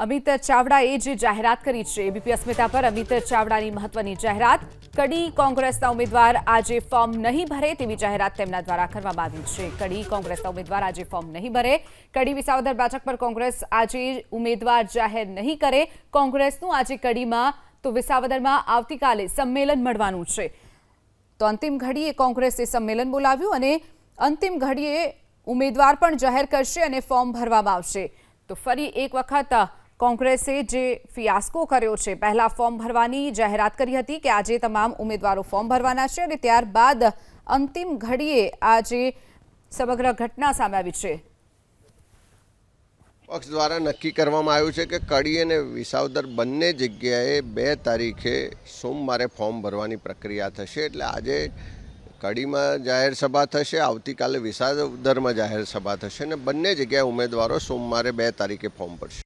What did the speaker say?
અમિત ચાવડાએ જે જાહેરાત કરી છે એબીપી અસ્મિતા પર અમિત ચાવડાની મહત્વની જાહેરાત કડી કોંગ્રેસના ઉમેદવાર આજે ફોર્મ નહીં ભરે તેવી જાહેરાત તેમના દ્વારા કરવામાં આવી છે। કડી કોંગ્રેસના ઉમેદવાર આજે ફોર્મ નહીં ભરે। કડી વિસાવદર બેઠક પર કોંગ્રેસ આજે ઉમેદવાર જાહેર નહીં કરે। કોંગ્રેસનું આજે કડીમાં તો વિસાવદરમાં આવતીકાલે સંમેલન મળવાનું છે। તો અંતિમ ઘડીએ કોંગ્રેસે સંમેલન બોલાવ્યું અને અંતિમ ઘડીએ ઉમેદવાર પણ જાહેર કરશે અને ફોર્મ ભરવામાં આવશે। તો ફરી એક વખત કોંગ્રેસે જે ફિયાસ્કો કર્યો છે, પહેલા ફોર્મ ભરવાની જાહેરાત કરી હતી કે આજે તમામ ઉમેદવારો ફોર્મ ભરવાના છે અને ત્યારબાદ અંતિમ ઘડીએ આજે સમગ્ર ઘટના સામે આવી છે। પક્ષ દ્વારા નક્કી કરવામાં આવ્યું છે કે કડી અને વિસાવદર બંને જગ્યાએ 2 તારીખે સોમવારે ફોર્મ ભરવાની પ્રક્રિયા થશે। એટલે આજે કડીમાં જાહેર સભા થશે, આવતીકાલે વિસાવદરમાં જાહેર સભા થશે અને બંને જગ્યાએ ઉમેદવારો સોમવારે 2 તારીખે ફોર્મ ભરશે।